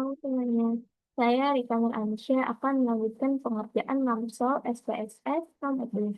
Halo semuanya, saya Rika Nur Aisyah akan melanjutkan pengerjaan Mamsol SPSS nomor 2.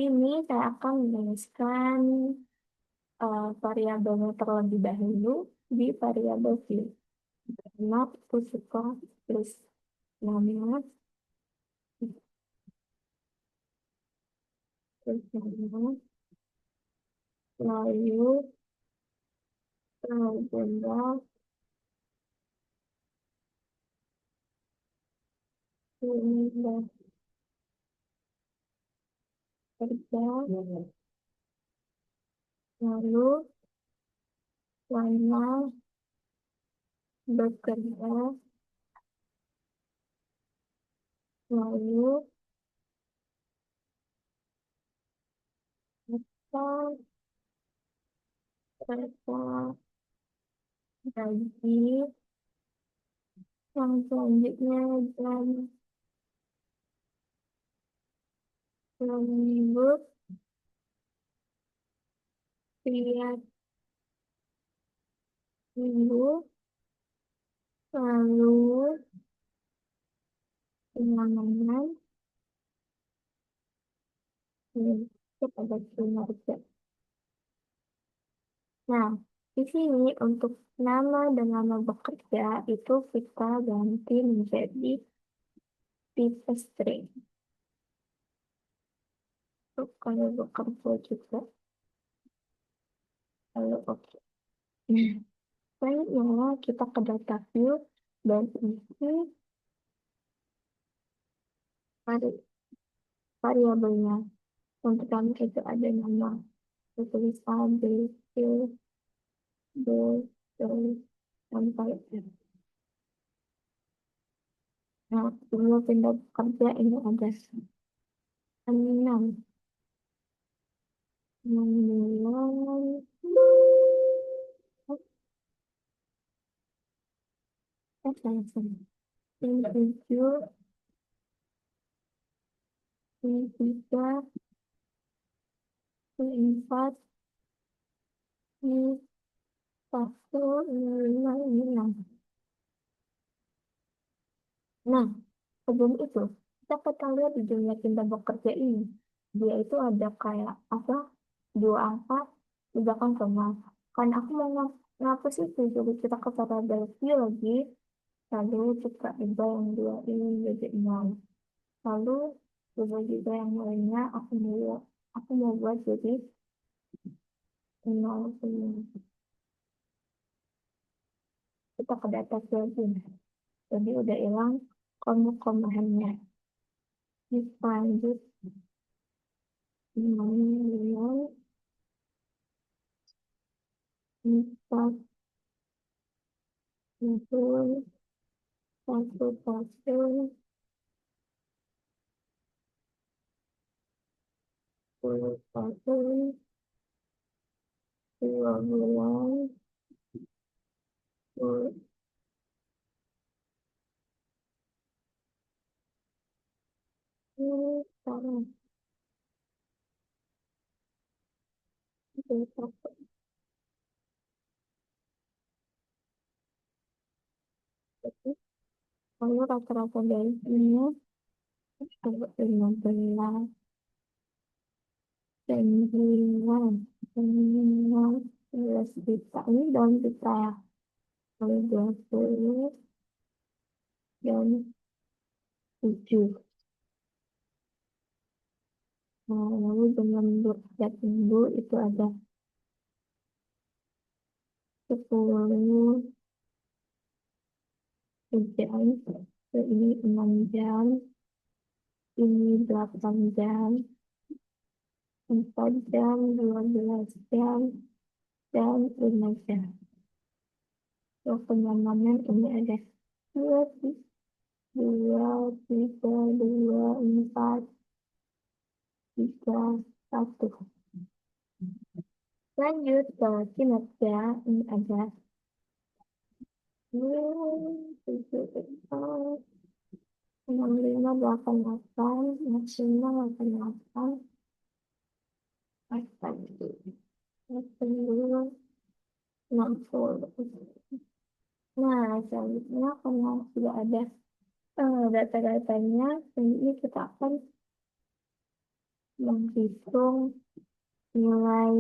Ini saya akan menuliskan variabelnya terlebih dahulu di variabel view. Not to suka tulis nama, terus nama, lalu benda, benda kerja, lalu warna bekerja, lalu apa kerja gaji. Yang selanjutnya jam lembut tiap minggu, lalu pengamanan kepada kinerja. Nah, di sini untuk nama dan nama bekerja itu kita ganti menjadi tipe string. Untuk kalau bekerja juga, lalu oke. Nah, selanjutnya kita ke data view dan isi variabelnya. Untuk kami itu ada nama tulis A, B, C, D, E, sampai F. Nah, sebelum pindah kerja ini ada 6. 6 bulan. Salah. Ini 7, ini 3, ini 4, ini 1, ini 5, ini 6. Nah, sebelum itu, kita lihat di dunia pindah bekerja ini. Dia itu ada kayak apa? Dua angka di belakang koma. Kan aku mau ngapus itu, jadi kita ke variabel view lagi. Lalu kita ubah yang dua ini jadi 0. Lalu ubah juga yang lainnya aku mau buat jadi 0. Kita ke data lagi. Jadi udah hilang koma-komaannya. Kita lanjut 0, 4, 0, 1, 1, 10, 1, 12, 10, sekarang itu satu. Lalu rata-rata dari ini 15, 9, 11 juta. Ini dalam juta ya. Lalu 20 dan 7. Nah, lalu dengan bekerja minggu itu ada 10 jam, ini 6 jam, ini 8 jam, 4 jam, 12 jam, dan 5 jam. Untuk penyamanan ini ada 2, 2, 3, 2, 4, 3, 1. Lanjut ke kinerja, ini ada 7, 4, 6, 5, 8, 8, maksimal 8, 8, 8, 8, 2, 60. Nah, selanjutnya karena sudah ada data-datanya, selanjutnya kita akan menghitung nilai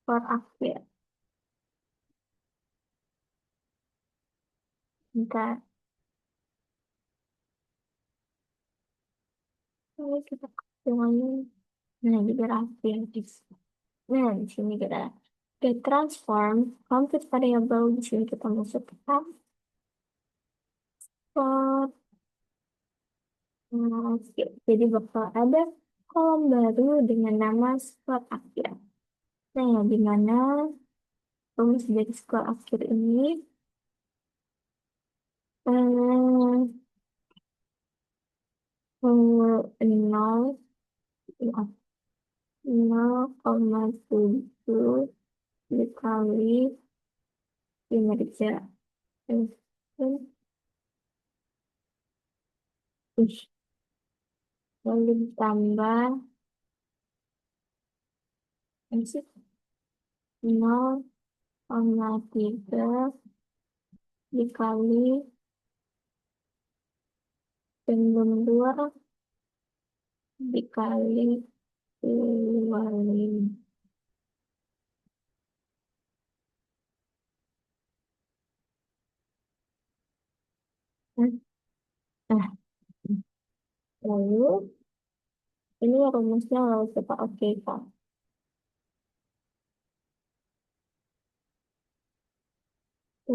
per akhir. Bentar, ini kita hitungannya. Nah, di grafis. Nah, di sini kita get transform compute variable. Di sini kita masukkan per. Oke, jadi bakal ada kolom baru dengan nama skor akhir. Nah, di mana rumus dari skor akhir ini eh, 0, ya, 0,7 dikali kinerja sistem, ih, lalu ditambah ini sih 0,3 dikali pengundur dikali 25. Nah, lalu ini rumusnya harus kita oke kan.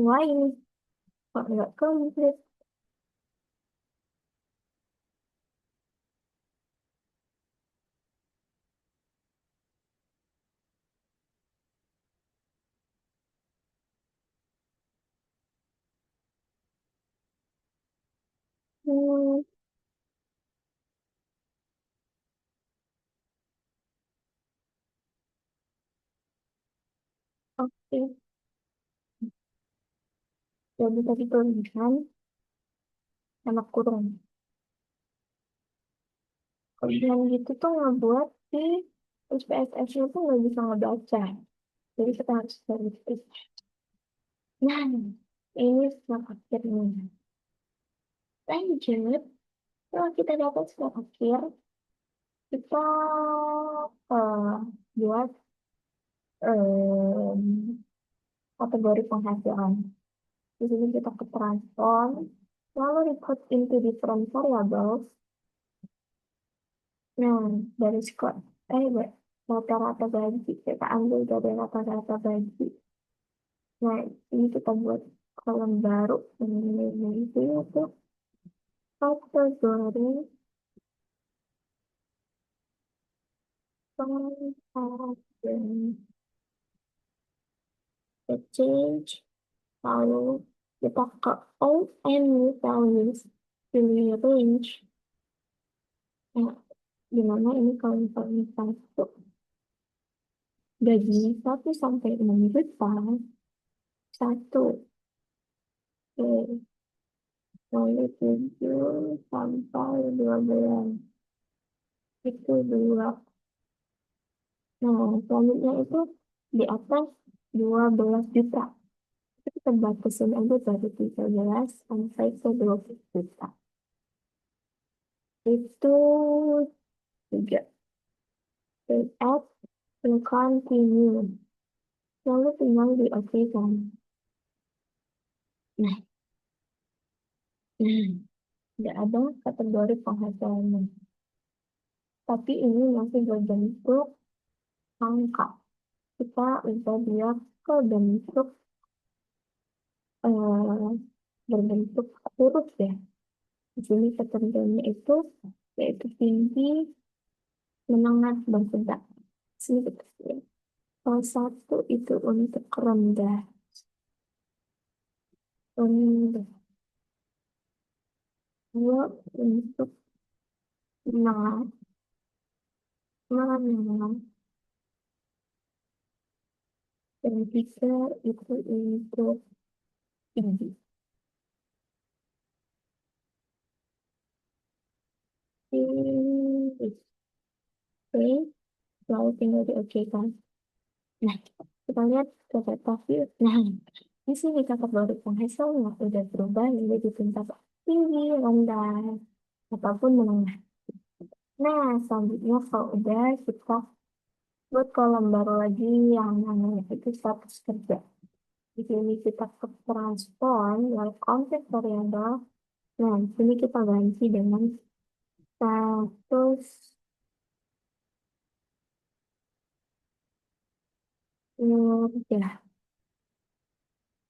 Wah ini kok nggak komplit. Hmm, oke. Jadi tadi tulisan sama kurung. Dan gitu tuh ngebuat si SPSS-nya tuh nggak bisa ngebaca. Jadi kita harus cari tips. Nah, ini skor akhirnya. Lanjut, setelah kita dapat skor akhir, kita eh, buat em, kategori penghasilan. Di sini kita ke transform, lalu report into different variables. Nah, dari skor, rata-rata gaji, kita ambil dari rata-rata gaji. Nah, ini kita buat kolom baru. Ini itu kategori penghasilan. Kita change, lalu kita ke all and new values, pilih range. Nah, di mana ini kalau misalnya satu gajinya 1 sampai 6 juta, satu lalu 7 sampai 12 itu dua. Nah, selanjutnya itu di atas 12 juta. Itu kita batasin aja dari 13 sampai ke 20 juta. Itu tiga. Save as, and continue. Lalu tinggal di oke kan. Nah, nah, tidak ada kategori penghasilannya. Tapi ini masih berbentuk angka. Kita ubah dia ke bentuk eh, berbentuk huruf ya. Di sini ketentuannya itu yaitu tinggi, menengah, dan sedang. Sini kita lihat. Kalau satu itu untuk rendah, rendah. Dua untuk menengah, menengah. Dan tiga itu untuk tinggi. Oke, lalu tinggal di oke kan. Nah, kita lihat ke data view. Nah, Di sini kategori penghasilnya udah berubah menjadi tingkat tinggi, rendah, ataupun menengah. Nah, selanjutnya kalau udah kita buat kolom baru lagi yang namanya itu status kerja. Di sini kita ke transform like object variable. Nah, di sini kita ganti dengan status kerja.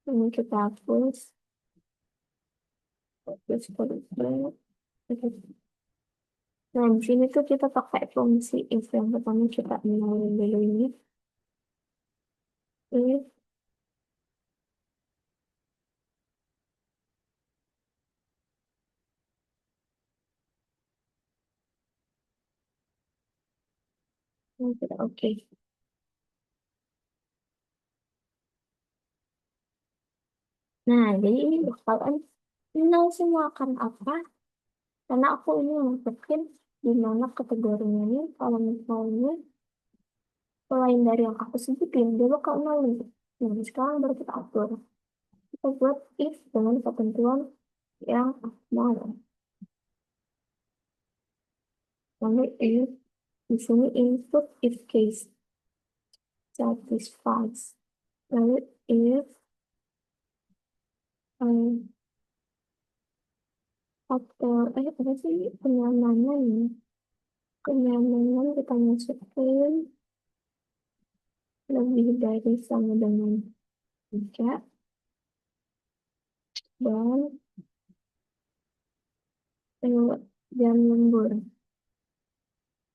Ini kita hapus. Hapus kerja. Nah, di sini tuh kita pakai fungsi if yang pertama kita nolin dulu ini. If ini kita oke. Nah, jadi ini bakalan nol semua akan apa? Karena aku ini masukin di mana kategorinya ini kalau misalnya selain dari yang aku sebutin, dia bakal nol nih. Nah, sekarang baru kita atur. Kita buat if dengan ketentuan yang mau. Lalu if di sini input if case satisfies. Lalu if um, faktor apa sih kenyamanan ya? Kenyamanan kita masukin lebih dari sama dengan 3 dan jam lembur.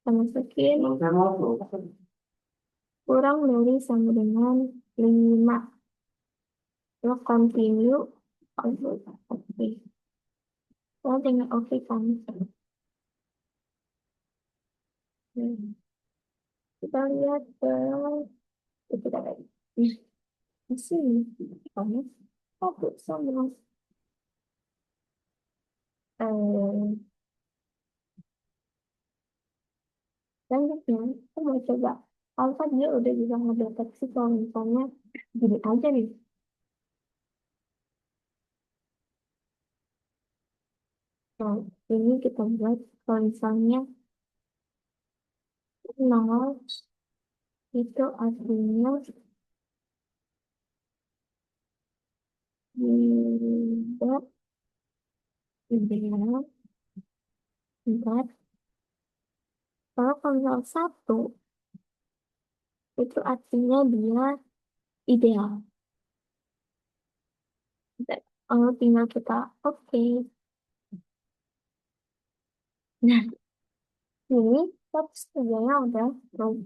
Kita masukin kurang dari sama dengan 5. Lo continue. Oke. Lo tinggal oke kan. Hmm. Kita lihat ke itu tadi. Di sini kamu fokus sama eh selanjutnya aku mau coba Alfa dia udah bisa ngedeteksi kalau misalnya gini aja nih. Nah, ini kita buat kalau misalnya nol itu artinya tidak ideal. Bentar. Kalau misal 1 itu artinya dia ideal. Bentar. Kalau tinggal kita oke. Nah, ini status kerjanya udah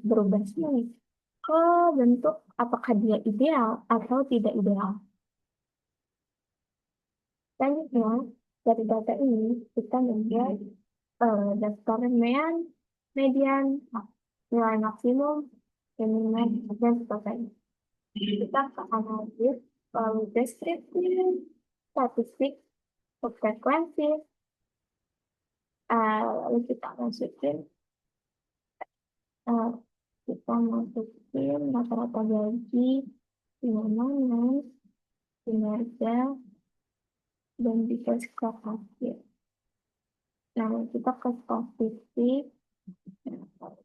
berubah sih ke bentuk apakah dia ideal atau tidak ideal. Selanjutnya, dari data ini kita membuat daftar median, nilai maksimum, minimum, dan sebagainya. Kita ke analisis, lalu deskriptif, statistik, frekuensi, lalu eh, kita masukin rata-rata gaji, kenyamanan, kinerja, dan juga skor akhir. Nah, kita ke statistik,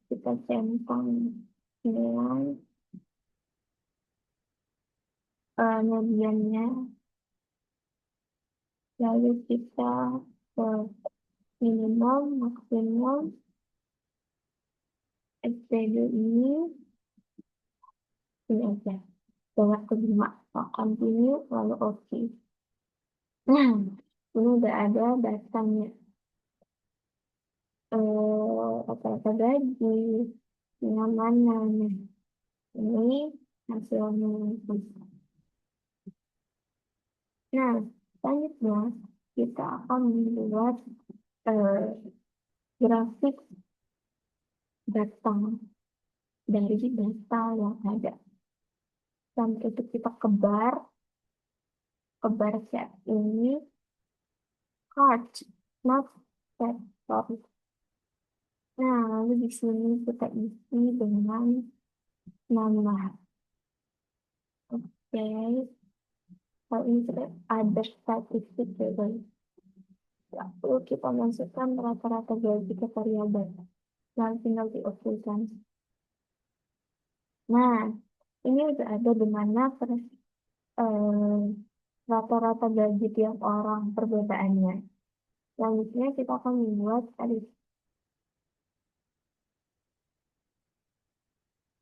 kita centang nilai mediannya, lalu kita ke minimum, maksimum, SPG ini aja. Banyak kelima, continue, lalu oke. Nah, ini udah ada datanya. Rata-rata gaji, kenyamanan. Ini hasilnya. Nah, selanjutnya kita akan membuat eh, grafik data dari data yang ada. Dan itu kita kebar set ini card, not set. Sorry. Nah, lalu di sini kita isi dengan nama. Oke. Kalau ini kita ada statistik ya guys. Ya, perlu kita masukkan rata-rata gaji ke variabel. Nah, tinggal dioperasikan. Nah, ini udah ada di mana eh, rata-rata gaji tiap orang perbedaannya. Selanjutnya kita akan membuat tadi.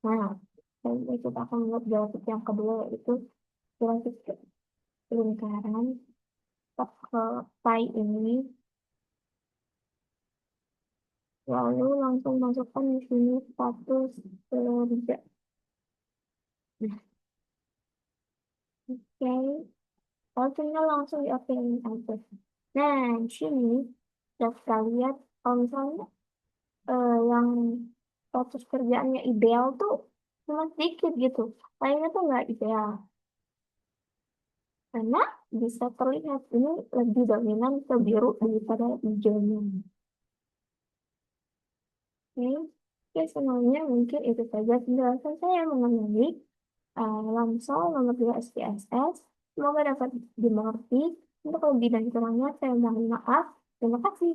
Nah, selanjutnya kita akan membuat grafik yang kedua yaitu grafik lingkaran ke pi ini. Lalu langsung masukkan di sini status kerja. Nah, oke. Lalu langsung di oke aja. Nah, di sini kita lihat kalau misalnya yang status kerjaannya ideal tuh cuma sedikit gitu. Lainnya tuh nggak ideal. Karena bisa terlihat ini lebih dominan ke biru daripada hijaunya. Oke, oke semuanya mungkin itu saja penjelasan saya mengenai Lamsol nomor 2 SPSS. Semoga dapat dimengerti. Untuk lebih dan kurangnya saya mohon maaf. Terima kasih.